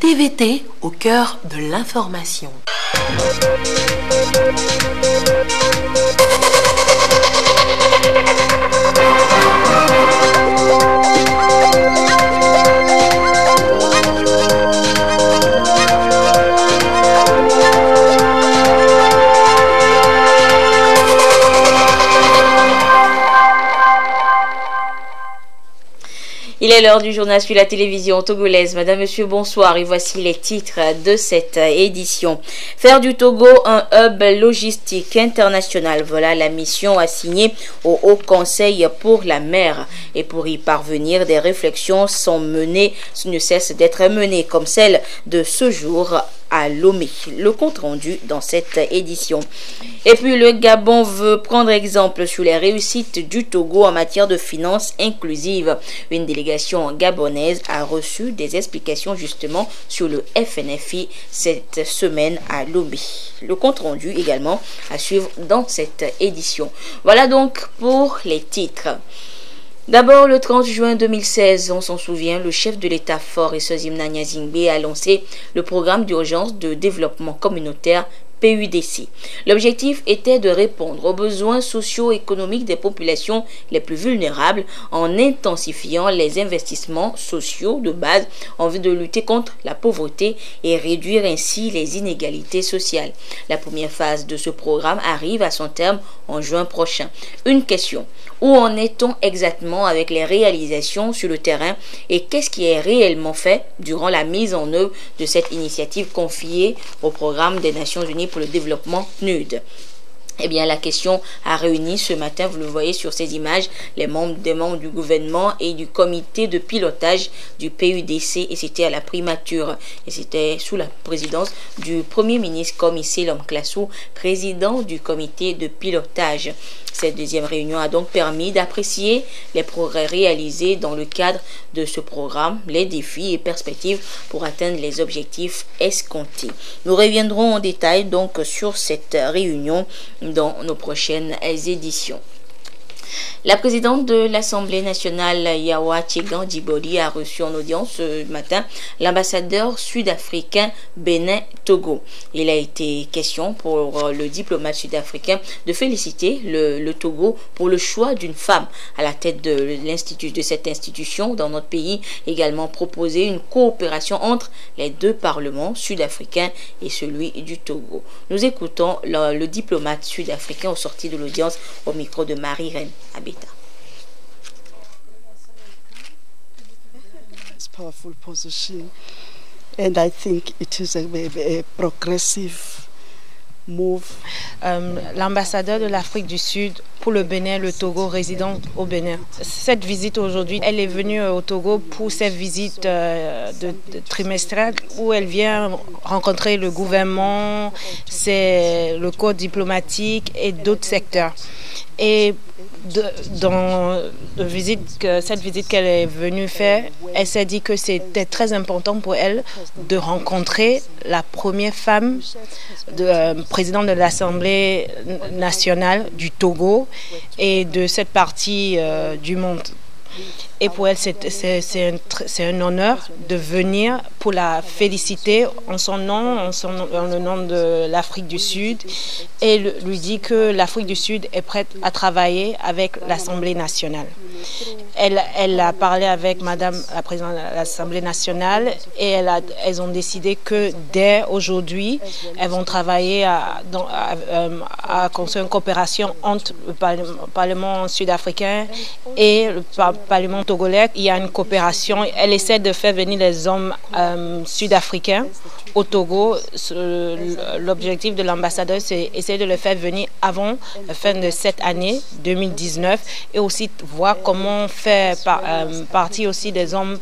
TVT au cœur de l'information. Il est l'heure du journal sur la télévision togolaise. Madame, monsieur, bonsoir. Et voici les titres de cette édition. Faire du Togo un hub logistique international. Voilà la mission assignée au Haut Conseil pour la mer. Et pour y parvenir, des réflexions ne cessent d'être menées, comme celle de ce jour à Lomé. Le compte rendu dans cette édition. Et puis le Gabon veut prendre exemple sur les réussites du Togo en matière de finances inclusives. Une délégation gabonaise a reçu des explications justement sur le FNFI cette semaine à Lomé. Le compte rendu également à suivre dans cette édition. Voilà donc pour les titres. D'abord, le 30 juin 2016, on s'en souvient, le chef de l'État fort Esozim Nanyazingbe a lancé le programme d'urgence de développement communautaire PUDC. L'objectif était de répondre aux besoins socio-économiques des populations les plus vulnérables en intensifiant les investissements sociaux de base en vue de lutter contre la pauvreté et réduire ainsi les inégalités sociales. La première phase de ce programme arrive à son terme en juin prochain. Une question: où en est-on exactement avec les réalisations sur le terrain et qu'est-ce qui est réellement fait durant la mise en œuvre de cette initiative confiée au programme des Nations Unies pour le développement PNUD? Eh bien, la question a réuni ce matin, vous le voyez sur ces images, des membres du gouvernement et du comité de pilotage du PUDC, et c'était à la primature. Et c'était sous la présidence du Premier ministre Komi Selom Klassou, président du comité de pilotage. Cette deuxième réunion a donc permis d'apprécier les progrès réalisés dans le cadre de ce programme, les défis et perspectives pour atteindre les objectifs escomptés. Nous reviendrons en détail donc sur cette réunion dans nos prochaines éditions. La présidente de l'Assemblée nationale, Yawa Tchegan Djibori, a reçu en audience ce matin l'ambassadeur sud-africain Bénin-Togo. Il a été question pour le diplomate sud-africain de féliciter le Togo pour le choix d'une femme à la tête de cette institution dans notre pays. Également proposer une coopération entre les deux parlements sud-africains et celui du Togo. Nous écoutons le diplomate sud-africain au sorti de l'audience au micro de Marie-Reine Abeta. Powerful position, and I think it is a progressive move. L'ambassadeur de l'Afrique du Sud pour le Bénin, le Togo, résident au Bénin. Cette visite aujourd'hui, elle est venue au Togo pour cette visite trimestrielle où elle vient rencontrer le gouvernement, le corps diplomatique et d'autres secteurs. Et dans cette visite qu'elle est venue faire, elle s'est dit que c'était très important pour elle de rencontrer la première femme présidente de l'Assemblée nationale du Togo et de cette partie du monde. Et pour elle, c'est un honneur de venir pour la féliciter en son nom, en le nom de l'Afrique du Sud, et lui dit que l'Afrique du Sud est prête à travailler avec l'Assemblée nationale. Elle a parlé avec Madame la présidente de l'Assemblée nationale et elles ont décidé que dès aujourd'hui, elles vont travailler à construire une coopération entre le Parlement sud-africain et le Parlement togolais. Il y a une coopération. Elle essaie de faire venir les hommes sud-africains au Togo. L'objectif de l'ambassadeur, c'est essayer de le faire venir avant la fin de cette année 2019 et aussi voir comment faire partie aussi des hommes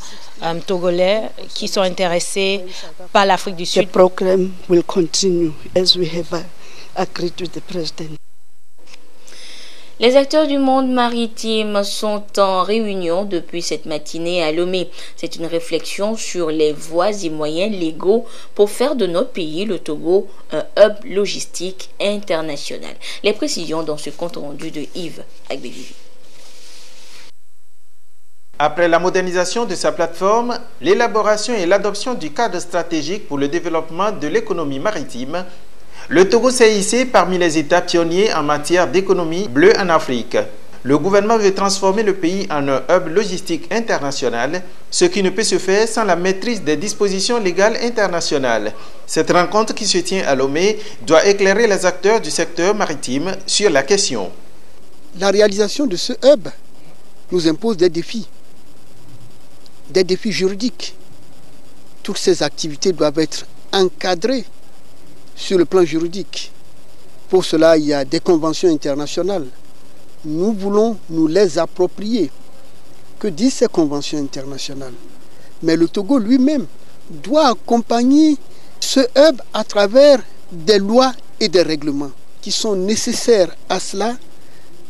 togolais qui sont intéressés par l'Afrique du Sud. The program will continue as we have agreed with the president. Les acteurs du monde maritime sont en réunion depuis cette matinée à Lomé. C'est une réflexion sur les voies et moyens légaux pour faire de notre pays, le Togo, un hub logistique international. Les précisions dans ce compte rendu de Yves Agbevivi. Après la modernisation de sa plateforme, l'élaboration et l'adoption du cadre stratégique pour le développement de l'économie maritime, le Togo s'est hissé parmi les États pionniers en matière d'économie bleue en Afrique. Le gouvernement veut transformer le pays en un hub logistique international, ce qui ne peut se faire sans la maîtrise des dispositions légales internationales. Cette rencontre qui se tient à Lomé doit éclairer les acteurs du secteur maritime sur la question. La réalisation de ce hub nous impose des défis juridiques. Toutes ces activités doivent être encadrées sur le plan juridique. Pour cela, il y a des conventions internationales. Nous voulons nous les approprier. Que disent ces conventions internationales? Mais le Togo lui-même doit accompagner ce hub à travers des lois et des règlements qui sont nécessaires à cela.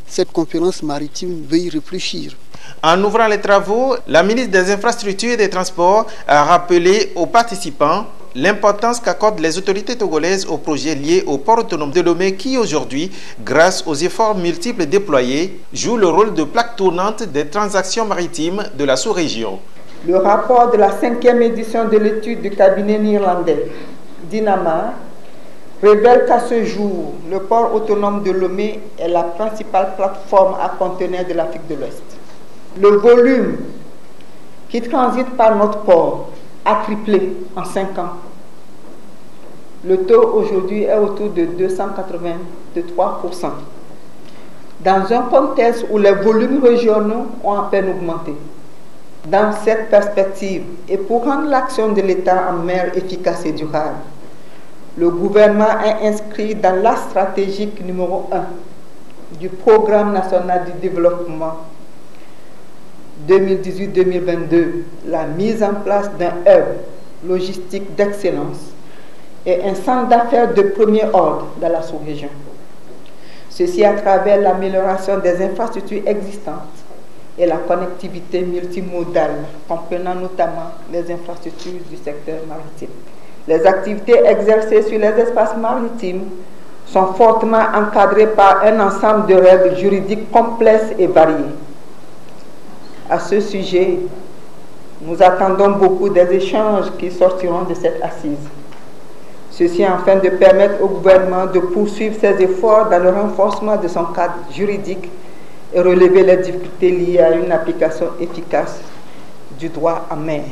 Cette conférence maritime veut y réfléchir. En ouvrant les travaux, la ministre des Infrastructures et des Transports a rappelé aux participants l'importance qu'accordent les autorités togolaises aux projets liés au port autonome de Lomé qui aujourd'hui, grâce aux efforts multiples déployés, joue le rôle de plaque tournante des transactions maritimes de la sous-région. Le rapport de la 5e édition de l'étude du cabinet néerlandais Dynama révèle qu'à ce jour, le port autonome de Lomé est la principale plateforme à conteneurs de l'Afrique de l'Ouest. Le volume qui transite par notre port a triplé en 5 ans. Le taux aujourd'hui est autour de 283%. Dans un contexte où les volumes régionaux ont à peine augmenté. Dans cette perspective, et pour rendre l'action de l'État en mer efficace et durable, le gouvernement a inscrit dans la stratégique numéro 1 du Programme national du développement 2018-2022 la mise en place d'un hub logistique d'excellence et un centre d'affaires de premier ordre dans la sous-région. Ceci à travers l'amélioration des infrastructures existantes et la connectivité multimodale, comprenant notamment les infrastructures du secteur maritime. Les activités exercées sur les espaces maritimes sont fortement encadrées par un ensemble de règles juridiques complexes et variées. À ce sujet, nous attendons beaucoup des échanges qui sortiront de cette assise. Ceci afin de permettre au gouvernement de poursuivre ses efforts dans le renforcement de son cadre juridique et relever les difficultés liées à une application efficace du droit en mer.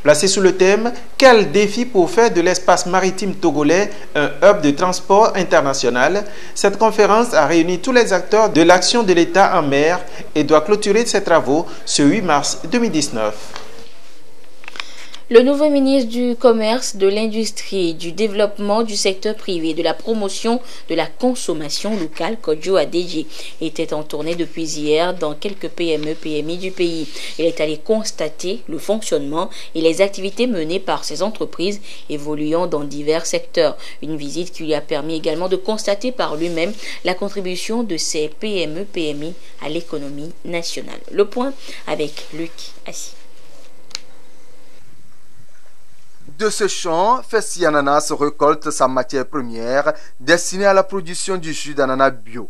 Placé sous le thème « Quel défi pour faire de l'espace maritime togolais un hub de transport international ?», cette conférence a réuni tous les acteurs de l'action de l'État en mer et doit clôturer ses travaux ce 8 mars 2019. Le nouveau ministre du Commerce, de l'Industrie, du Développement du secteur privé, de la promotion de la consommation locale, Kodjo Adeji, était en tournée depuis hier dans quelques PME-PMI du pays. Il est allé constater le fonctionnement et les activités menées par ces entreprises évoluant dans divers secteurs. Une visite qui lui a permis également de constater par lui-même la contribution de ces PME-PMI à l'économie nationale. Le point avec Luc Assis. De ce champ, Fessi Ananas récolte sa matière première destinée à la production du jus d'ananas bio.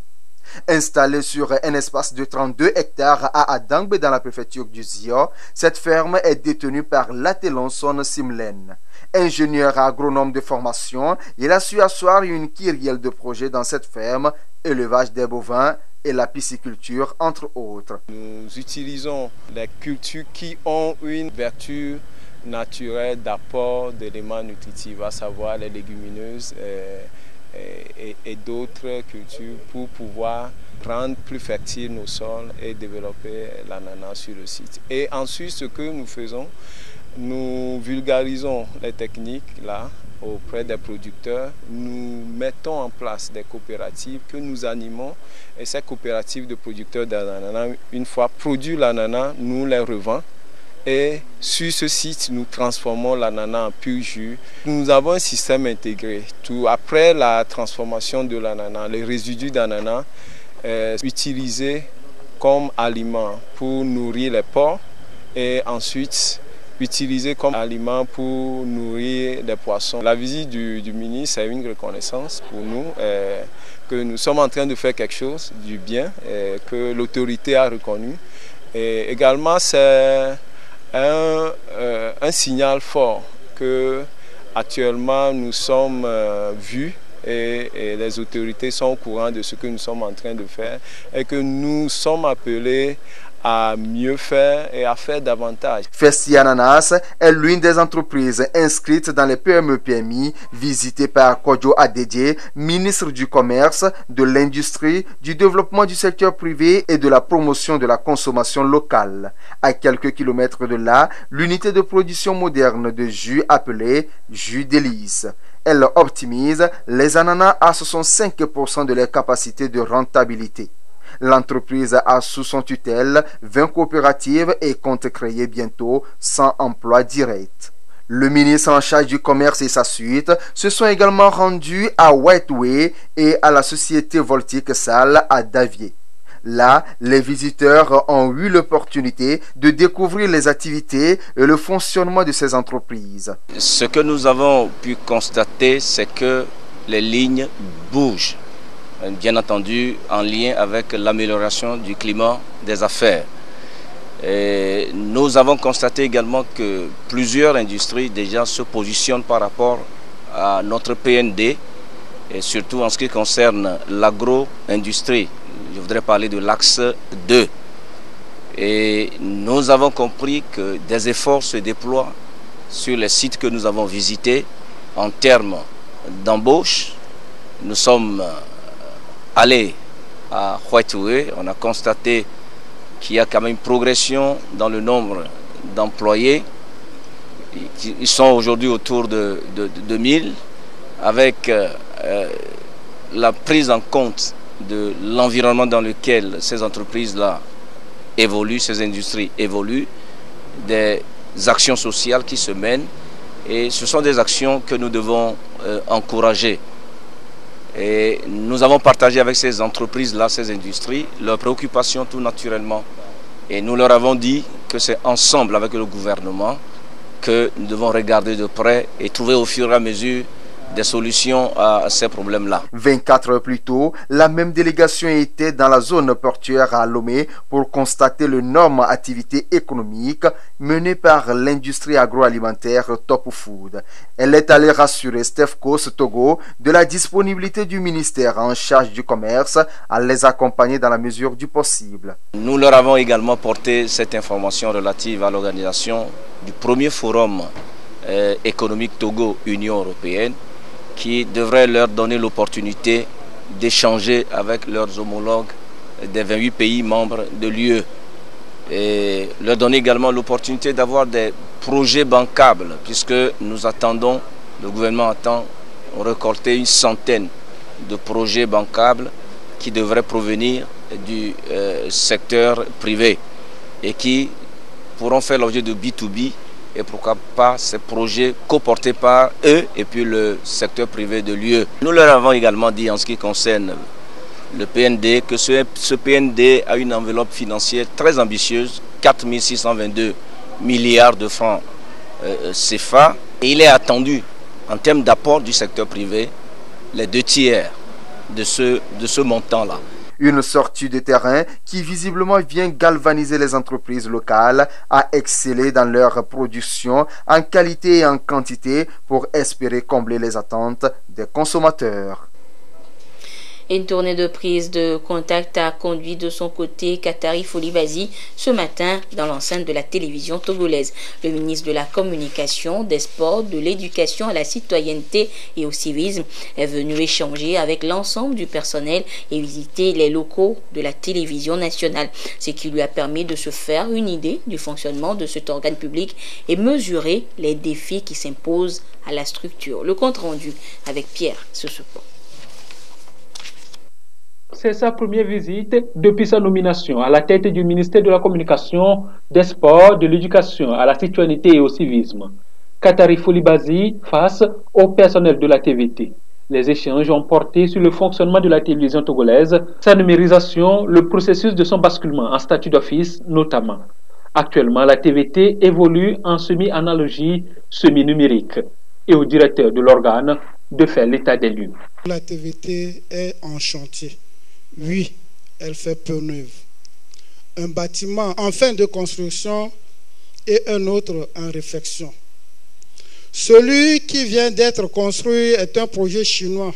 Installée sur un espace de 32 hectares à Adangbe dans la préfecture du Zio, cette ferme est détenue par Latelonson Simlen. Ingénieur agronome de formation, il a su asseoir une kyrielle de projets dans cette ferme, élevage des bovins et la pisciculture entre autres. Nous utilisons les cultures qui ont une vertu naturel d'apport d'éléments nutritifs, à savoir les légumineuses et d'autres cultures pour pouvoir rendre plus fertiles nos sols et développer l'ananas sur le site. Et ensuite, ce que nous faisons, nous vulgarisons les techniques là auprès des producteurs. Nous mettons en place des coopératives que nous animons et ces coopératives de producteurs d'ananas, une fois produit l'ananas, nous les revendons. Et sur ce site, nous transformons l'ananas en pur jus. Nous avons un système intégré. Après la transformation de l'ananas, les résidus d'ananas utilisés comme aliment pour nourrir les porcs et ensuite utilisés comme aliment pour nourrir les poissons. La visite du ministre est une reconnaissance pour nous, que nous sommes en train de faire quelque chose du bien, que l'autorité a reconnu. Et également, c'est un signal fort que actuellement nous sommes vus et les autorités sont au courant de ce que nous sommes en train de faire et que nous sommes appelés à mieux faire et à faire davantage. Fessi Ananas est l'une des entreprises inscrites dans les PME-PMI visitées par Kodjo Adedje, ministre du Commerce, de l'Industrie, du Développement du secteur privé et de la promotion de la consommation locale. À quelques kilomètres de là, l'unité de production moderne de jus appelée Jus Délice. Elle optimise les ananas à 65% de leur capacité de rentabilité. L'entreprise a sous son tutelle 20 coopératives et compte créer bientôt 100 emplois directs. Le ministre en charge du commerce et sa suite se sont également rendus à Whiteway et à la société Voltique Salle à Davier. Là, les visiteurs ont eu l'opportunité de découvrir les activités et le fonctionnement de ces entreprises. Ce que nous avons pu constater, c'est que les lignes bougent. Bien entendu en lien avec l'amélioration du climat des affaires. Et nous avons constaté également que plusieurs industries déjà se positionnent par rapport à notre PND et surtout en ce qui concerne l'agro-industrie. Je voudrais parler de l'axe 2. Et nous avons compris que des efforts se déploient sur les sites que nous avons visités en termes d'embauche. Nous sommes allés à Whiteway, on a constaté qu'il y a quand même une progression dans le nombre d'employés. Ils sont aujourd'hui autour de 2000, avec la prise en compte de l'environnement dans lequel ces entreprises-là évoluent, ces industries évoluent, des actions sociales qui se mènent, et ce sont des actions que nous devons encourager. Et nous avons partagé avec ces entreprises-là, ces industries, leurs préoccupations tout naturellement. Et nous leur avons dit que c'est ensemble avec le gouvernement que nous devons regarder de près et trouver au fur et à mesure des solutions à ces problèmes-là. 24 heures plus tôt, la même délégation était dans la zone portuaire à Lomé pour constater l'énorme activité économique menée par l'industrie agroalimentaire Top Food. Elle est allée rassurer Stefkos Togo de la disponibilité du ministère en charge du commerce à les accompagner dans la mesure du possible. Nous leur avons également porté cette information relative à l'organisation du premier forum économique Togo-Union européenne, qui devrait leur donner l'opportunité d'échanger avec leurs homologues des 28 pays membres de l'UE et leur donner également l'opportunité d'avoir des projets bancables, puisque nous attendons, le gouvernement attend récolter une centaine de projets bancables qui devraient provenir du secteur privé et qui pourront faire l'objet de B2B. Et pourquoi pas ces projets coportés par eux et puis le secteur privé de l'UE. Nous leur avons également dit en ce qui concerne le PND que ce PND a une enveloppe financière très ambitieuse, 4 622 milliards de francs CFA. Et il est attendu en termes d'apport du secteur privé, les 2 tiers de ce montant-là. Une sortie de terrain qui visiblement vient galvaniser les entreprises locales à exceller dans leur production en qualité et en quantité pour espérer combler les attentes des consommateurs. Une tournée de prise de contact a conduit de son côté Katari Folibazi ce matin dans l'enceinte de la télévision togolaise. Le ministre de la Communication, des Sports, de l'Éducation à la citoyenneté et au civisme est venu échanger avec l'ensemble du personnel et visiter les locaux de la télévision nationale, ce qui lui a permis de se faire une idée du fonctionnement de cet organe public et mesurer les défis qui s'imposent à la structure. Le compte rendu avec Pierre Sessepo. C'est sa première visite depuis sa nomination à la tête du ministère de la Communication, des Sports, de l'Éducation à la citoyenneté et au civisme. Katari Folibazi face au personnel de la TVT. Les échanges ont porté sur le fonctionnement de la télévision togolaise, sa numérisation, le processus de son basculement en statut d'office notamment. Actuellement, la TVT évolue en semi-analogie, semi-numérique et au directeur de l'organe de faire l'état des lieux. La TVT est en chantier. Oui, elle fait peu neuve. un bâtiment en fin de construction et un autre en réfection. Celui qui vient d'être construit est un projet chinois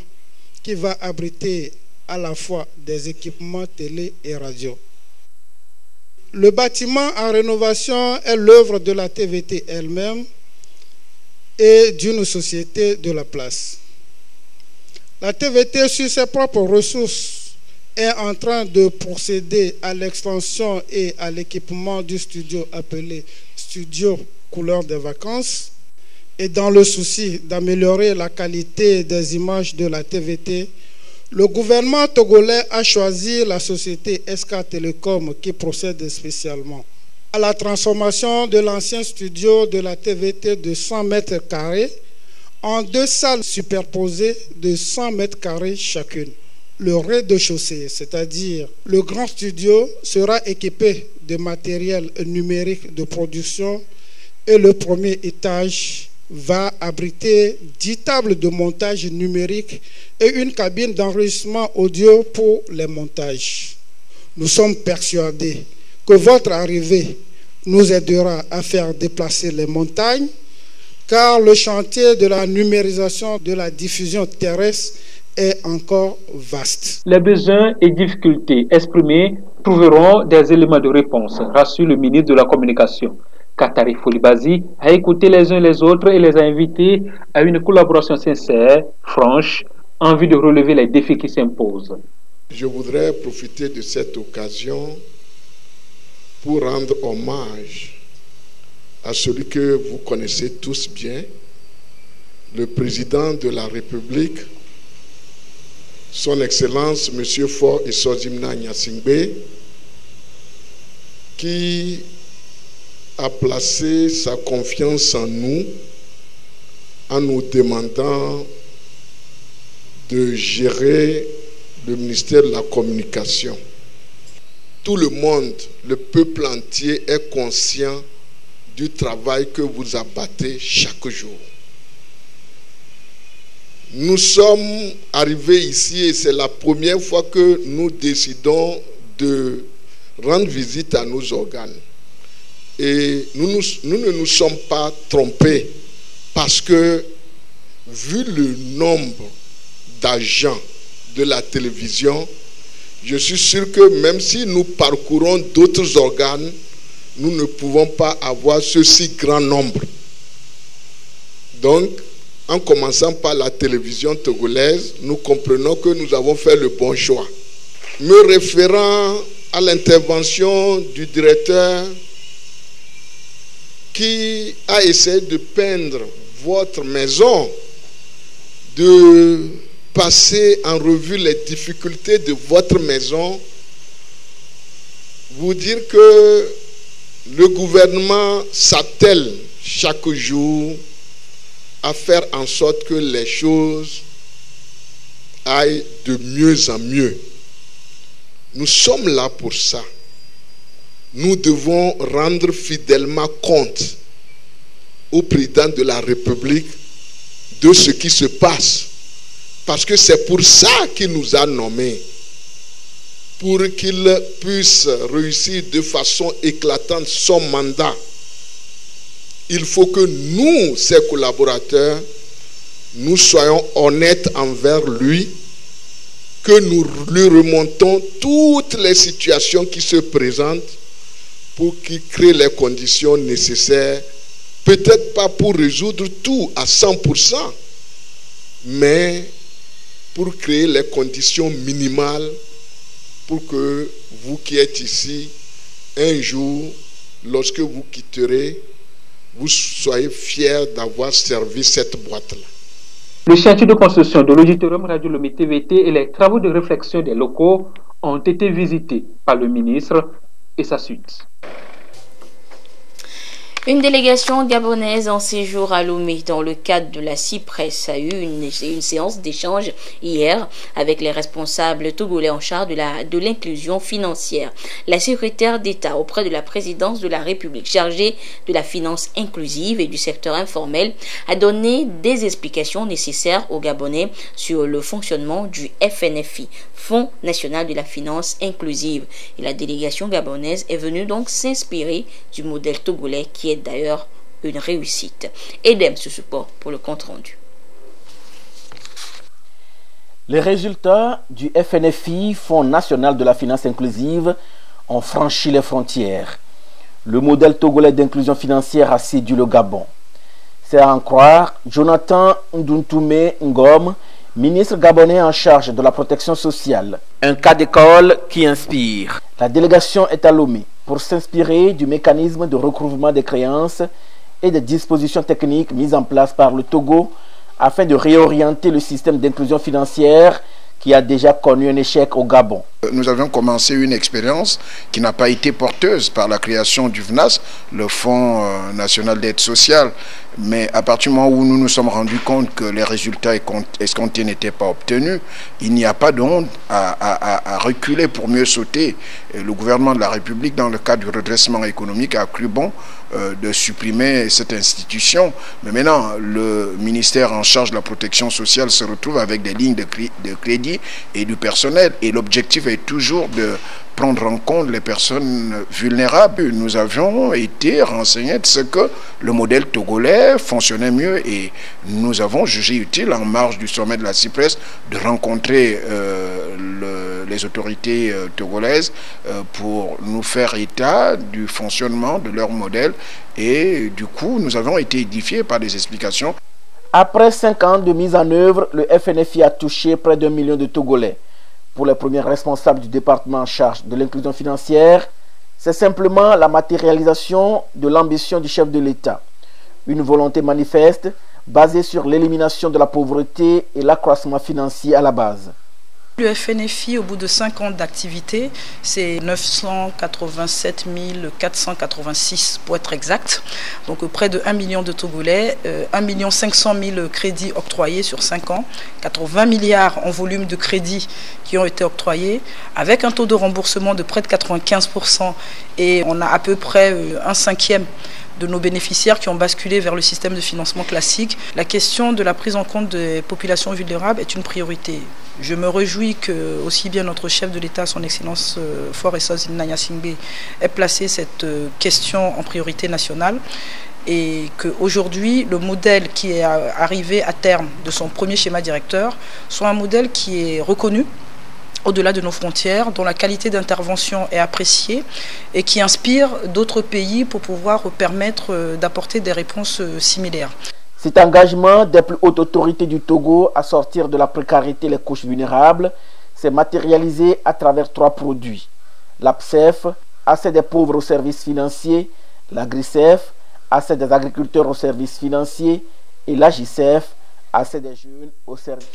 qui va abriter à la fois des équipements télé et radio. Le bâtiment en rénovation est l'œuvre de la TVT elle-même et d'une société de la place. La TVT, sur ses propres ressources, est en train de procéder à l'extension et à l'équipement du studio appelé Studio Couleur des Vacances. Et dans le souci d'améliorer la qualité des images de la TVT, le gouvernement togolais a choisi la société SK Telecom qui procède spécialement à la transformation de l'ancien studio de la TVT de 100 mètres carrés en 2 salles superposées de 100 mètres carrés chacune. Le rez-de-chaussée, c'est-à-dire le grand studio, sera équipé de matériel numérique de production et le premier étage va abriter 10 tables de montage numérique et une cabine d'enregistrement audio pour les montages. Nous sommes persuadés que votre arrivée nous aidera à faire déplacer les montagnes, car le chantier de la numérisation de la diffusion terrestre est encore vaste. Les besoins et difficultés exprimés trouveront des éléments de réponse, rassure le ministre de la Communication. Katari Folibazi a écouté les uns les autres et les a invités à une collaboration sincère, franche, en vue de relever les défis qui s'imposent. Je voudrais profiter de cette occasion pour rendre hommage à celui que vous connaissez tous bien, le président de la République, son Excellence M. Faure Essozimna Gnassingbé, qui a placé sa confiance en nous demandant de gérer le ministère de la Communication. Tout le monde, le peuple entier est conscient du travail que vous abattez chaque jour. Nous sommes arrivés ici et c'est la première fois que nous décidons de rendre visite à nos organes. Et nous ne nous sommes pas trompés parce que, vu le nombre d'agents de la télévision, je suis sûr que même si nous parcourons d'autres organes, nous ne pouvons pas avoir ce si grand nombre. Donc, en commençant par la télévision togolaise, nous comprenons que nous avons fait le bon choix. Me référant à l'intervention du directeur qui a essayé de peindre votre maison, de passer en revue les difficultés de votre maison, vous dire que le gouvernement s'attelle chaque jour à faire en sorte que les choses aillent de mieux en mieux. Nous sommes là pour ça. Nous devons rendre fidèlement compte au président de la République de ce qui se passe. Parce que c'est pour ça qu'il nous a nommés. Pour qu'il puisse réussir de façon éclatante son mandat. Il faut que nous, ses collaborateurs, nous soyons honnêtes envers lui, que nous lui remontons toutes les situations qui se présentent pour qu'il crée les conditions nécessaires, peut-être pas pour résoudre tout à 100%, mais pour créer les conditions minimales pour que vous qui êtes ici, un jour, lorsque vous quitterez, vous soyez fiers d'avoir servi cette boîte-là. Le chantier de construction de l'auditorium Radio Lomé TVT et les travaux de réflexion des locaux ont été visités par le ministre et sa suite. Une délégation gabonaise en séjour à Lomé dans le cadre de la CIPRES a eu une séance d'échange hier avec les responsables togolais en charge de l'inclusion financière. La secrétaire d'État auprès de la présidence de la République chargée de la finance inclusive et du secteur informel a donné des explications nécessaires aux Gabonais sur le fonctionnement du FNFI, Fonds national de la finance inclusive. Et la délégation gabonaise est venue donc s'inspirer du modèle togolais qui est d'ailleurs une réussite. Edem ce support pour le compte-rendu. Les résultats du FNFI, Fonds national de la finance inclusive, ont franchi les frontières. Le modèle togolais d'inclusion financière a séduit le Gabon. C'est à en croire Jonathan Nduntume Ngom, ministre gabonais en charge de la protection sociale. Un cas d'école qui inspire. La délégation est à Lomé pour s'inspirer du mécanisme de recouvrement des créances et des dispositions techniques mises en place par le Togo afin de réorienter le système d'inclusion financière qui a déjà connu un échec au Gabon. Nous avions commencé une expérience qui n'a pas été porteuse par la création du FNAS, le Fonds national d'aide sociale. Mais à partir du moment où nous nous sommes rendus compte que les résultats escomptés n'étaient pas obtenus, il n'y a pas de honte à reculer pour mieux sauter. Et le gouvernement de la République, dans le cadre du redressement économique, a cru bon de supprimer cette institution. Mais maintenant, le ministère en charge de la protection sociale se retrouve avec des lignes de crédit et du personnel. Et l'objectif est toujours de prendre en compte les personnes vulnérables. Nous avions été renseignés de ce que le modèle togolais fonctionnait mieux et nous avons jugé utile en marge du sommet de la CIPRES de rencontrer les autorités togolaises pour nous faire état du fonctionnement de leur modèle et du coup nous avons été édifiés par des explications. Après 5 ans de mise en œuvre, le FNFI a touché près d'1 million de Togolais. Pour les premiers responsables du département en charge de l'inclusion financière, c'est simplement la matérialisation de l'ambition du chef de l'État. Une volonté manifeste basée sur l'élimination de la pauvreté et l'accroissement financier à la base. Le FNFI, au bout de 5 ans d'activité, c'est 987 486 pour être exact. Donc près de 1 million de Togolais, 1 500 000 crédits octroyés sur 5 ans, 80 milliards en volume de crédits qui ont été octroyés, avec un taux de remboursement de près de 95%. Et on a à peu près 1/5 de nos bénéficiaires qui ont basculé vers le système de financement classique. La question de la prise en compte des populations vulnérables est une priorité. Je me réjouis que aussi bien notre chef de l'État, son Excellence Faure Essoz Nanya Singbe, ait placé cette question en priorité nationale et qu'aujourd'hui, le modèle qui est arrivé à terme de son premier schéma directeur soit un modèle qui est reconnu au-delà de nos frontières, dont la qualité d'intervention est appréciée et qui inspire d'autres pays pour pouvoir permettre d'apporter des réponses similaires. Cet engagement des plus hautes autorités du Togo à sortir de la précarité les couches vulnérables s'est matérialisé à travers 3 produits. L'APSEF, accès des pauvres aux services financiers, l'AGRICEF, accès des agriculteurs aux services financiers et l'AGICEF, accès des jeunes aux services.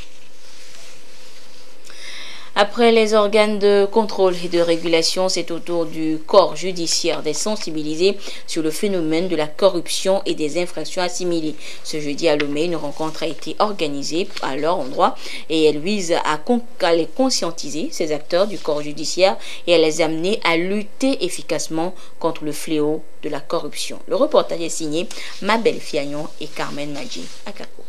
Après les organes de contrôle et de régulation, c'est au tour du corps judiciaire d'être sensibilisé sur le phénomène de la corruption et des infractions assimilées. Ce jeudi à Lomé, une rencontre a été organisée à leur endroit et elle vise à les conscientiser, ces acteurs du corps judiciaire, et à les amener à lutter efficacement contre le fléau de la corruption. Le reportage est signé Mabel Fiagnon et Carmen Madji Akako.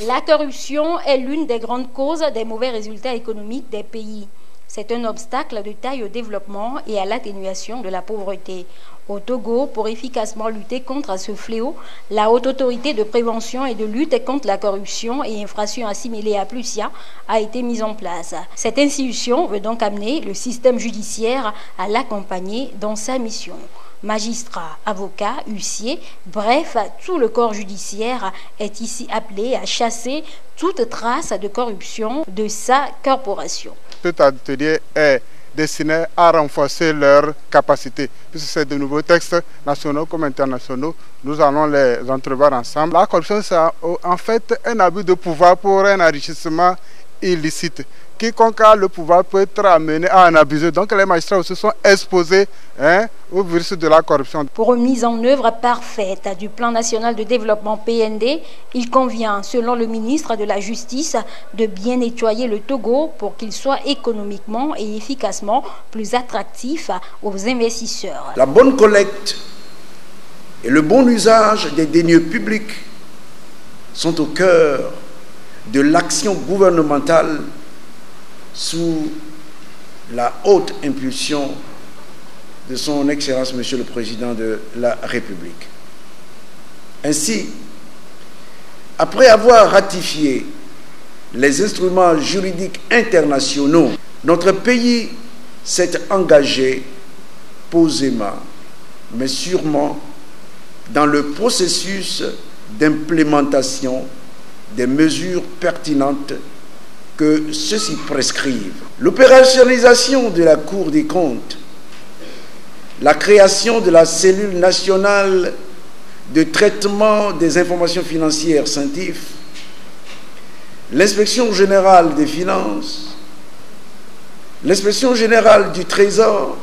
La corruption est l'une des grandes causes des mauvais résultats économiques des pays. C'est un obstacle de taille au développement et à l'atténuation de la pauvreté. Au Togo, pour efficacement lutter contre ce fléau, la Haute Autorité de prévention et de lutte contre la corruption et infractions assimilées à Plusia a été mise en place. Cette institution veut donc amener le système judiciaire à l'accompagner dans sa mission. Magistrats, avocats, huissiers, bref, tout le corps judiciaire est ici appelé à chasser toute trace de corruption de sa corporation. Cet atelier est destiné à renforcer leurs capacités, puisque c'est de nouveaux textes nationaux comme internationaux, nous allons les entrevoir ensemble. La corruption, c'est en fait un abus de pouvoir pour un enrichissement illicite. quiconque a le pouvoir peut être amené à en abuser. Donc les magistrats aussi sont exposés au virus de la corruption. Pour une mise en œuvre parfaite du plan national de développement PND, il convient, selon le ministre de la Justice, de bien nettoyer le Togo pour qu'il soit économiquement et efficacement plus attractif aux investisseurs. La bonne collecte et le bon usage des deniers publics sont au cœur de l'action gouvernementale sous la haute impulsion de son Excellence Monsieur le Président de la République. Ainsi, après avoir ratifié les instruments juridiques internationaux, notre pays s'est engagé posément, mais sûrement, dans le processus d'implémentation des mesures pertinentes que ceux-ci prescrivent. L'opérationnalisation de la Cour des comptes, la création de la cellule nationale de traitement des informations financières CENTIF, l'inspection générale des finances, l'inspection générale du Trésor,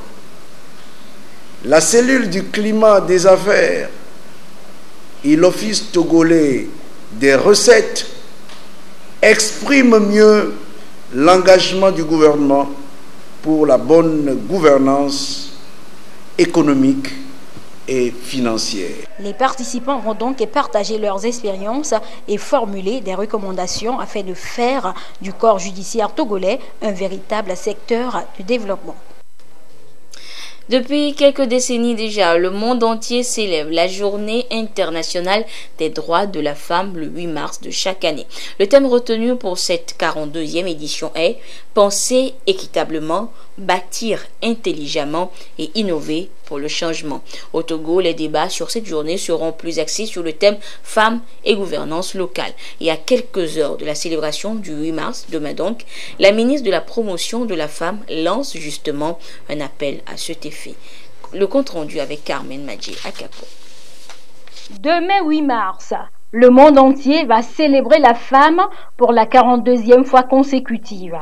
la cellule du climat des affaires et l'Office togolais des recettes expriment mieux l'engagement du gouvernement pour la bonne gouvernance économique et financière. Les participants vont donc partager leurs expériences et formuler des recommandations afin de faire du corps judiciaire togolais un véritable secteur du développement. Depuis quelques décennies déjà, le monde entier célèbre la Journée internationale des droits de la femme le 8 mars de chaque année. Le thème retenu pour cette 42e édition est « Penser équitablement, bâtir intelligemment et innover pour le changement ». Au Togo, les débats sur cette journée seront plus axés sur le thème « Femmes et gouvernance locale ». Et à quelques heures de la célébration du 8 mars, demain donc, la ministre de la Promotion de la Femme lance justement un appel à cet effet. Le compte rendu avec Carmen Madjé Akapo. Demain 8 mars, le monde entier va célébrer la femme pour la 42e fois consécutive.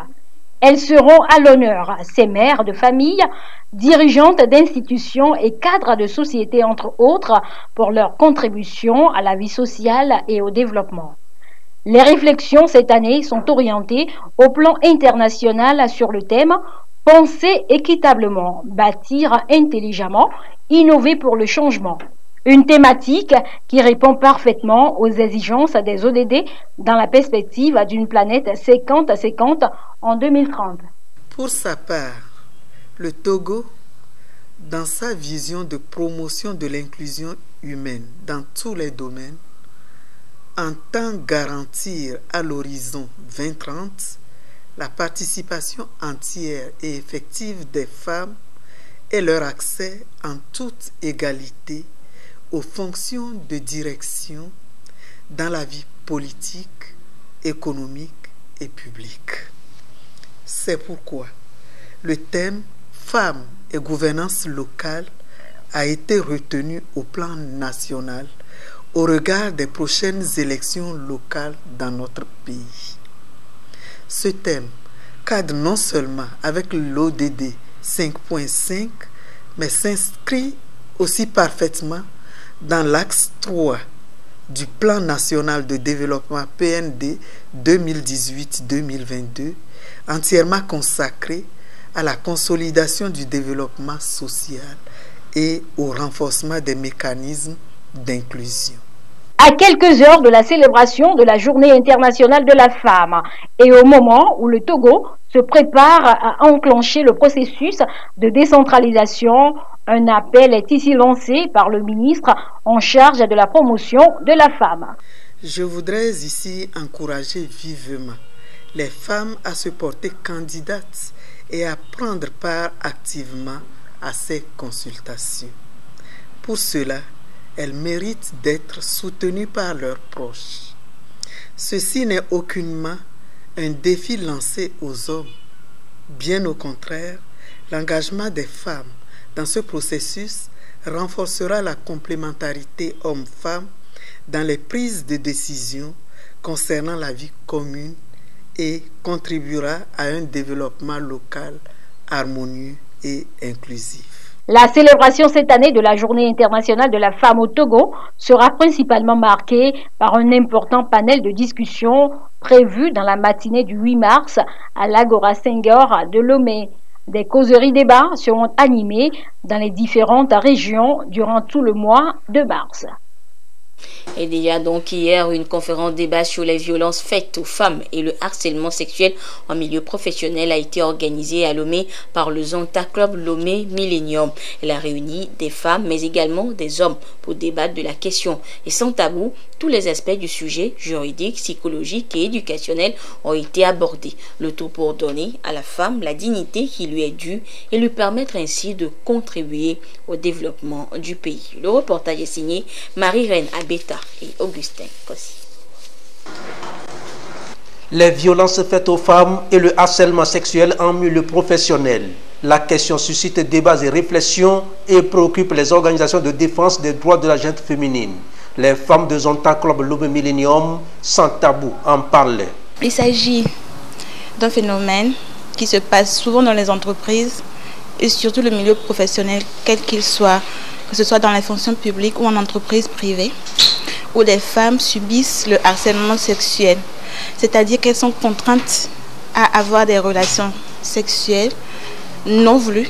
Elles seront à l'honneur, ces mères de famille, dirigeantes d'institutions et cadres de sociétés entre autres, pour leur contribution à la vie sociale et au développement. Les réflexions cette année sont orientées au plan international sur le thème « Penser équitablement, bâtir intelligemment, innover pour le changement ». Une thématique qui répond parfaitement aux exigences des ODD dans la perspective d'une planète 50-50 en 2030. Pour sa part, le Togo, dans sa vision de promotion de l'inclusion humaine dans tous les domaines, entend garantir à l'horizon 2030 la participation entière et effective des femmes et leur accès en toute égalité aux fonctions de direction dans la vie politique, économique et publique. C'est pourquoi le thème « Femmes et gouvernance locale » a été retenu au plan national au regard des prochaines élections locales dans notre pays. Ce thème cadre non seulement avec l'ODD 5.5, mais s'inscrit aussi parfaitement dans l'axe 3 du plan national de développement PND 2018-2022, entièrement consacré à la consolidation du développement social et au renforcement des mécanismes d'inclusion. À quelques heures de la célébration de la Journée internationale de la femme et au moment où le Togo se prépare à enclencher le processus de décentralisation, un appel est ici lancé par le ministre en charge de la promotion de la femme. Je voudrais ici encourager vivement les femmes à se porter candidates et à prendre part activement à ces consultations. Pour cela, elles méritent d'être soutenues par leurs proches. Ceci n'est aucunement un défi lancé aux hommes. Bien au contraire, l'engagement des femmes dans ce processus renforcera la complémentarité homme-femme dans les prises de décision concernant la vie commune et contribuera à un développement local harmonieux et inclusif. La célébration cette année de la Journée internationale de la femme au Togo sera principalement marquée par un important panel de discussion prévu dans la matinée du 8 mars à l'Agora Senghor de Lomé. Des causeries-débats seront animées dans les différentes régions durant tout le mois de mars. Et il y a donc hier une conférence débat sur les violences faites aux femmes et le harcèlement sexuel en milieu professionnel a été organisée à Lomé par le Zonta Club Lomé Millennium. Elle a réuni des femmes mais également des hommes pour débattre de la question. Et sans tabou, tous les aspects du sujet juridique, psychologique et éducationnel ont été abordés. Le tout pour donner à la femme la dignité qui lui est due et lui permettre ainsi de contribuer au développement du pays. Le reportage est signé Marie-Reine Abeta et Augustin Kossi. Les violences faites aux femmes et le harcèlement sexuel en milieu professionnel. La question suscite débats et réflexions et préoccupe les organisations de défense des droits de la gente féminine. Les femmes de Zonta Club Lomé Millennium, sans tabou, en parlent. Il s'agit d'un phénomène qui se passe souvent dans les entreprises et surtout le milieu professionnel, quel qu'il soit, que ce soit dans la fonction publique ou en entreprise privée, où les femmes subissent le harcèlement sexuel. C'est-à-dire qu'elles sont contraintes à avoir des relations sexuelles non voulues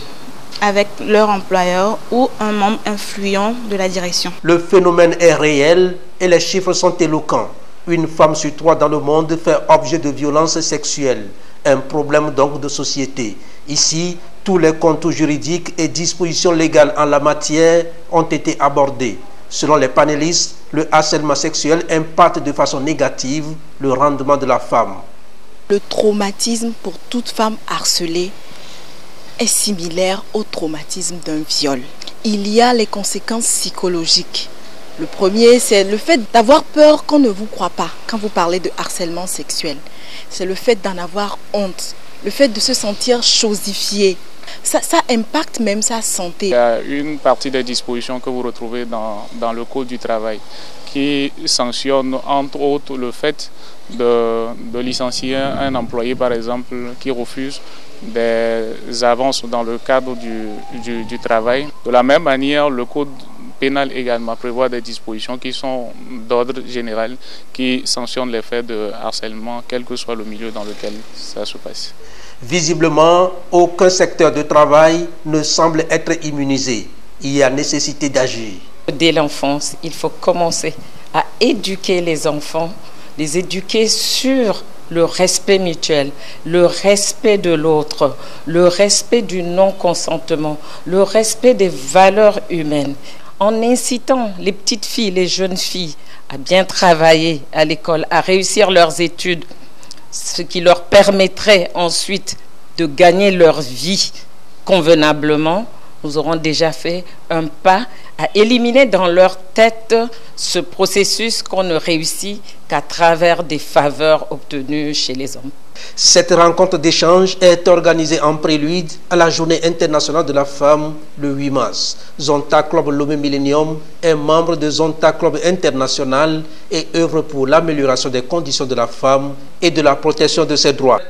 avec leur employeur ou un membre influent de la direction. Le phénomène est réel et les chiffres sont éloquents. Une femme sur 3 dans le monde fait objet de violences sexuelles. Un problème donc de société. Ici, tous les contours juridiques et dispositions légales en la matière ont été abordés. Selon les panélistes, le harcèlement sexuel impacte de façon négative le rendement de la femme. Le traumatisme pour toute femme harcelée est similaire au traumatisme d'un viol. Il y a les conséquences psychologiques. Le premier, c'est le fait d'avoir peur qu'on ne vous croit pas quand vous parlez de harcèlement sexuel. C'est le fait d'en avoir honte, le fait de se sentir chosifié. Ça impacte même sa santé. Il y a une partie des dispositions que vous retrouvez dans le Code du travail qui sanctionne entre autres le fait de licencier un employé par exemple qui refuse des avances dans le cadre du travail. De la même manière, le Code pénal également prévoit des dispositions qui sont d'ordre général, qui sanctionnent les faits de harcèlement, quel que soit le milieu dans lequel ça se passe. Visiblement, aucun secteur de travail ne semble être immunisé. Il y a nécessité d'agir. Dès l'enfance, il faut commencer à éduquer les enfants, les éduquer sur le respect mutuel, le respect de l'autre, le respect du non-consentement, le respect des valeurs humaines. En incitant les petites filles, les jeunes filles à bien travailler à l'école, à réussir leurs études, ce qui leur permettrait ensuite de gagner leur vie convenablement, nous aurons déjà fait un pas à éliminer dans leur tête ce processus qu'on ne réussit qu'à travers des faveurs obtenues chez les hommes. Cette rencontre d'échange est organisée en prélude à la Journée internationale de la femme le 8 mars. Zonta Club Lomé Millennium est membre de Zonta Club International et œuvre pour l'amélioration des conditions de la femme et de la protection de ses droits.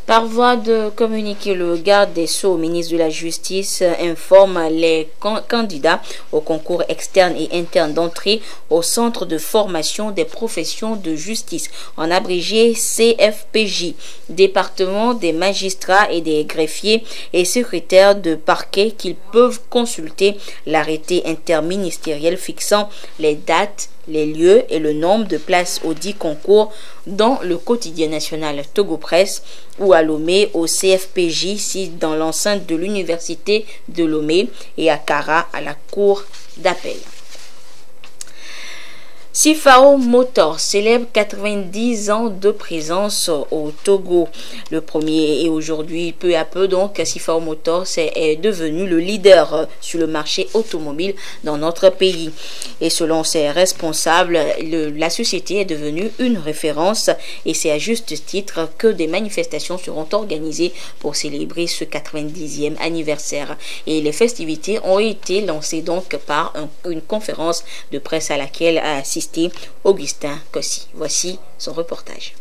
Par voie de communiqué, le garde des Sceaux, ministre de la Justice, informe les candidats au concours externe et interne d'entrée au Centre de formation des professions de justice, en abrégé CFPJ, département des magistrats et des greffiers et secrétaires de parquet, qu'ils peuvent consulter l'arrêté interministériel fixant les dates, les lieux et le nombre de places au dit concours dans le quotidien national Togo Presse ou à Lomé au CFPJ, site dans l'enceinte de l'université de Lomé, et à Kara à la cour d'appel. Sifao Motor célèbre 90 ans de présence au Togo. Le premier et aujourd'hui, peu à peu, donc, Sifao Motor est devenu le leader sur le marché automobile dans notre pays. Et selon ses responsables, la société est devenue une référence et c'est à juste titre que des manifestations seront organisées pour célébrer ce 90e anniversaire. Et les festivités ont été lancées donc par une conférence de presse à laquelle a assisté assisté Augustin Kossi. Voici son reportage.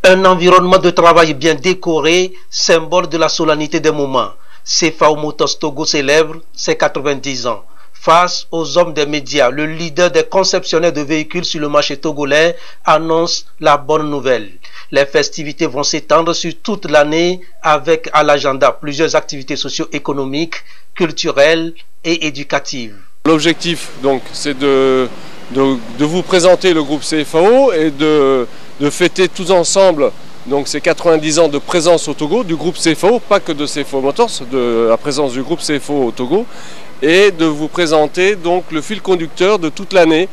Un environnement de travail bien décoré, symbole de la solennité des moments. CFAO Motors Togo célèbre ses 90 ans. Face aux hommes des médias, le leader des conceptionnaires de véhicules sur le marché togolais annonce la bonne nouvelle. Les festivités vont s'étendre sur toute l'année avec à l'agenda plusieurs activités socio-économiques, culturelles et éducatives. L'objectif donc c'est de vous présenter le groupe CFAO et de fêter tous ensemble donc ces 90 ans de présence au Togo du groupe CFAO, pas que de CFAO Motors, de la présence du groupe CFAO au Togo, et de vous présenter donc le fil conducteur de toute l'année.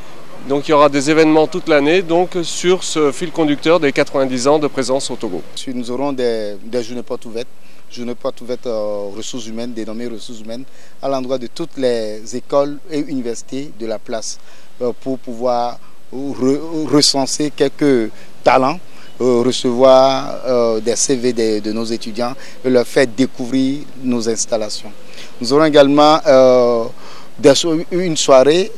Donc il y aura des événements toute l'année donc sur ce fil conducteur des 90 ans de présence au Togo. Nous aurons des journées portes ouvertes ressources humaines, dénommées ressources humaines, à l'endroit de toutes les écoles et universités de la place pour pouvoir recenser quelques talents, recevoir des CV de nos étudiants et leur faire découvrir nos installations. Nous aurons également une soirée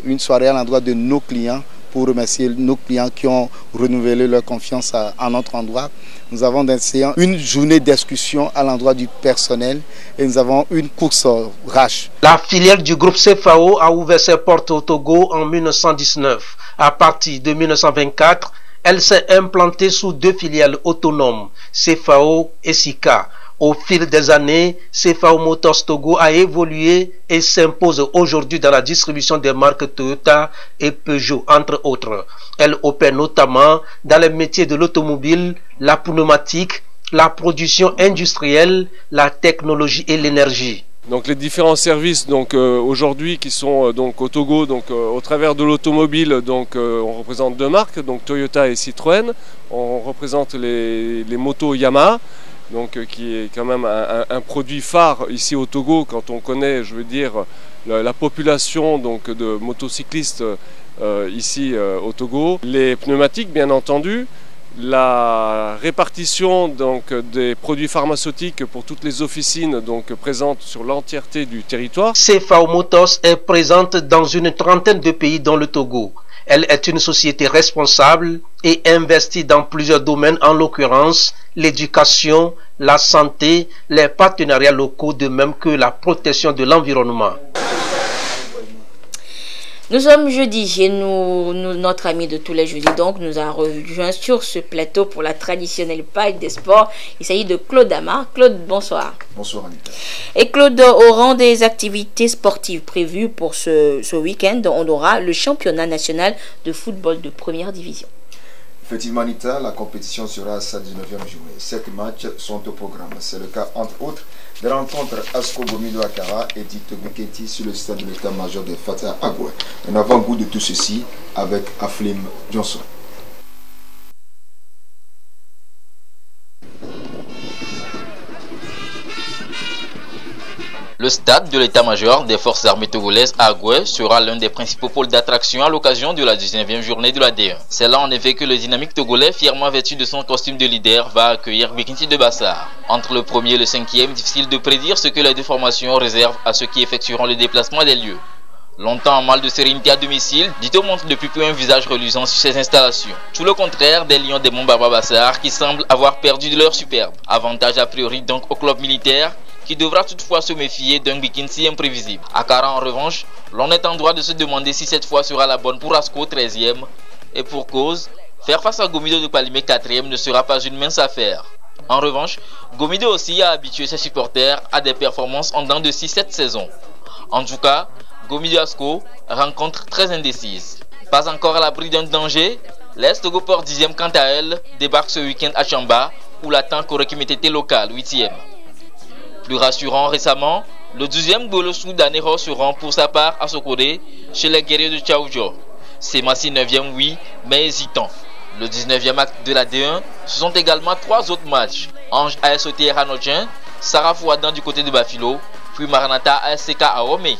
à l'endroit de nos clients pour remercier nos clients qui ont renouvelé leur confiance à notre endroit. Nous avons une journée d'excursion à l'endroit du personnel et nous avons une course RACH. La filiale du groupe CFAO a ouvert ses portes au Togo en 1919. À partir de 1924, elle s'est implantée sous 2 filiales autonomes, CFAO et SICA. Au fil des années, CFAO Motors Togo a évolué et s'impose aujourd'hui dans la distribution des marques Toyota et Peugeot, entre autres. Elle opère notamment dans les métiers de l'automobile, la pneumatique, la production industrielle, la technologie et l'énergie. Donc les différents services donc aujourd'hui qui sont donc au Togo, donc au travers de l'automobile, donc on représente 2 marques, donc Toyota et Citroën. On représente les motos Yamaha, donc qui est quand même un produit phare ici au Togo quand on connaît, je veux dire, la population donc de motocyclistes ici au Togo. Les pneumatiques, bien entendu. La répartition donc des produits pharmaceutiques pour toutes les officines donc présentes sur l'entièreté du territoire. CFAO Motors est présente dans une trentaine de pays dont le Togo. Elle est une société responsable et investie dans plusieurs domaines, en l'occurrence l'éducation, la santé, les partenariats locaux, de même que la protection de l'environnement. Nous sommes jeudi et notre ami de tous les jeudis donc nous a rejoint sur ce plateau pour la traditionnelle page des sports. Il s'agit de Claude Amar. Claude, bonsoir. Bonsoir Anita. Et Claude, au rang des activités sportives prévues pour ce week-end, on aura le championnat national de football de première division. Effectivement Anita, la compétition sera à sa 19e journée. 7 matchs sont au programme. C'est le cas entre autres des rencontres Asko Gomido Akara et Dito Buketi sur le stade de l'état-major de Fatah Agoué. Un avant-goût de tout ceci avec Aflim Johnson. Le stade de l'état-major des forces armées togolaises à Agoué sera l'un des principaux pôles d'attraction à l'occasion de la 19e journée de la D1. C'est là en effet que le dynamique togolais, fièrement vêtu de son costume de leader, va accueillir Bikinti de Bassar. Entre le premier et le 5e, difficile de prédire ce que les deux formations réservent à ceux qui effectueront le déplacement des lieux. Longtemps en mal de sérénité à domicile, Dito montre depuis peu un visage reluisant sur ses installations. Tout le contraire des lions des Mombaba Bassar qui semblent avoir perdu de leur superbe. Avantage a priori donc au club militaire, qui devra toutefois se méfier d'un Bikinsi imprévisible. À Kara en revanche, l'on est en droit de se demander si cette fois sera la bonne pour Asko 13e. Et pour cause, faire face à Gomido de Palimé 4e ne sera pas une mince affaire. En revanche, Gomido aussi a habitué ses supporters à des performances en dents de 6-7 saisons. En tout cas, Gomido Asko rencontre très indécise. Pas encore à l'abri d'un danger, l'Est Togo Port 10e quant à elle débarque ce week-end à Chamba où l'attend Korekimetete local 8e. Plus rassurant récemment, le 12e Golo Soudanero se rend pour sa part à Sokode chez les guerriers de Tchaoudjo. C'est Massi 9e oui, mais hésitant. Le 19e acte de la D1, ce sont également 3 autres matchs. Ange ASOT Hanochin, Sarah Fouadan du côté de Bafilo, puis Maranata ASCK à Romé.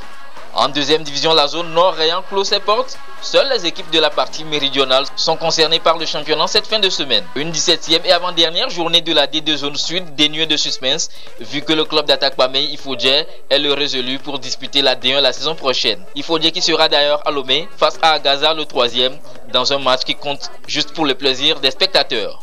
En deuxième division, la zone nord ayant clos ses portes, seules les équipes de la partie méridionale sont concernées par le championnat cette fin de semaine. Une 17e et avant-dernière journée de la D2 zone sud dénuée de suspense, vu que le club d'attaque Pamey Ifodje est le résolu pour disputer la D1 la saison prochaine. Ifodje qui sera d'ailleurs à Lomé face à Agaza le 3e dans un match qui compte juste pour le plaisir des spectateurs.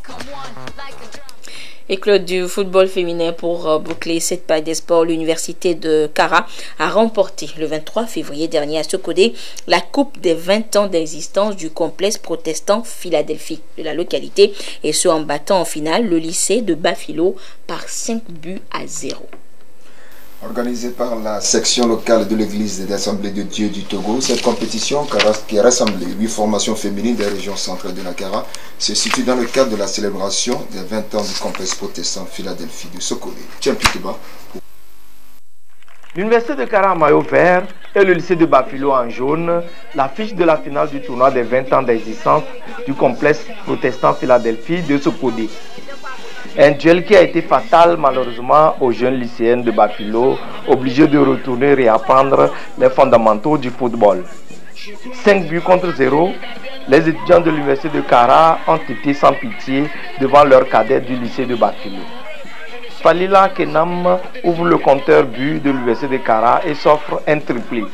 Éclat du football féminin pour boucler cette page des sports, l'université de Kara a remporté le 23 février dernier à Sokodé la coupe des 20 ans d'existence du complexe protestant Philadelphie de la localité, et ce en battant en finale le lycée de Bafilo par 5-0. Organisée par la section locale de l'église des Assemblées de Dieu du Togo, cette compétition qui a rassemblé 8 formations féminines des régions centrales de la Kara se situe dans le cadre de la célébration des 20 ans du complexe protestant Philadelphie de Sokodé. L'université de Kara en maillot vert et le lycée de Bafilo en jaune, l'affiche de la finale du tournoi des 20 ans d'existence du complexe protestant Philadelphie de Sokodé. Un duel qui a été fatal malheureusement aux jeunes lycéennes de Bafilo, obligés de retourner réapprendre les fondamentaux du football. 5 buts contre 0, les étudiants de l'université de Kara ont été sans pitié devant leurs cadets du lycée de Bafilo. Falila Kenam ouvre le compteur but de l'université de Kara et s'offre un triplé.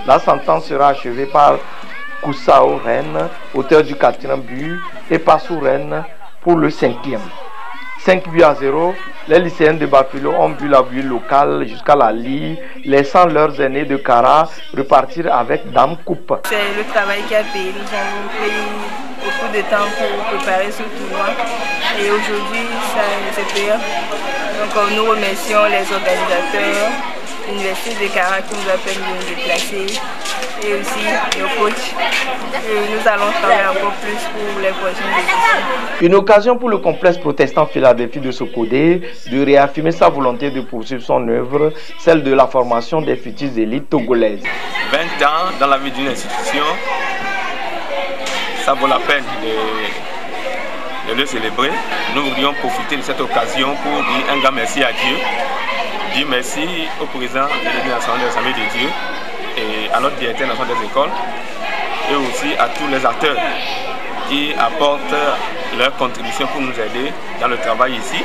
La sentence sera achevée par Koussao Rennes, auteur du 4e but, et Passou Rennes pour le 5e. 5-0, les lycéennes de Bafilo ont bu la bulle locale jusqu'à la Lie, laissant leurs aînés de Kara repartir avec Dame Coupe. C'est le travail qui a payé. Nous avons pris beaucoup de temps pour préparer ce tournoi et aujourd'hui ça s'est payé. Donc nous remercions les organisateurs, l'université de Kara qui nous a permis de nous déplacer et aussi le coach. Et nous allons travailler encore plus pour les prochaines éditions. Une occasion pour le complexe protestant Philadelphie de Sokodé de réaffirmer sa volonté de poursuivre son œuvre, celle de la formation des futures élites togolaises. 20 ans dans la vie d'une institution, ça vaut la peine de le célébrer. Nous voudrions profiter de cette occasion pour dire un grand merci à Dieu, dire merci au président de l'Église nationale de l'Assemblée de Dieu et à notre directeur national des écoles et aussi à tous les acteurs qui apportent leur contribution pour nous aider dans le travail ici.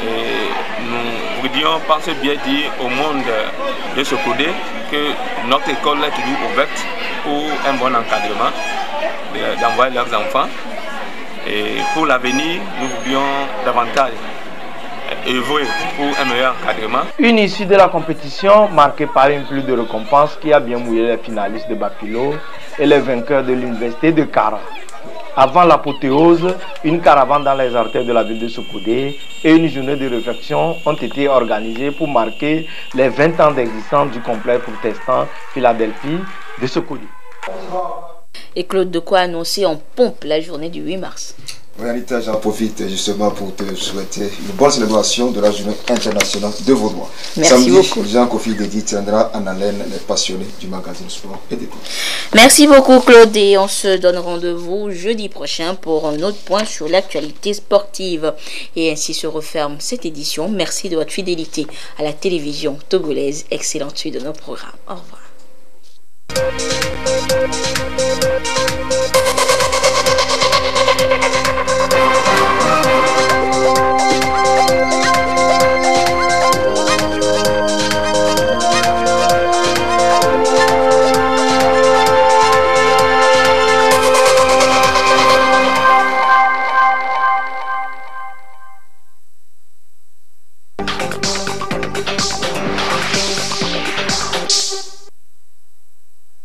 Et nous voudrions par ce biais dire au monde de Sokodé que notre école est toujours ouverte pour un bon encadrement, d'envoyer leurs enfants. Et pour l'avenir, nous voulions davantage œuvrer pour un meilleur encadrement. Une issue de la compétition marquée par une pluie de récompenses qui a bien mouillé les finalistes de Bafilo et les vainqueurs de l'université de Kara. Avant l'apothéose, une caravane dans les artères de la ville de Sokodé et une journée de réflexion ont été organisées pour marquer les 20 ans d'existence du complexe protestant Philadelphie de Sokodé. Et Claude, de quoi annoncer en pompe la journée du 8 mars. Oui, Anita, j'en profite justement pour te souhaiter une bonne célébration de la journée internationale de Vaudois. Merci beaucoup. Jean-Kofi Dédi tiendra en haleine les passionnés du magazine Sport et Déco. Merci beaucoup Claude, et on se donne rendez-vous jeudi prochain pour un autre point sur l'actualité sportive. Et ainsi se referme cette édition. Merci de votre fidélité à la télévision togolaise. Excellente suite de nos programmes. Au revoir.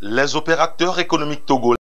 Les opérateurs économiques togolais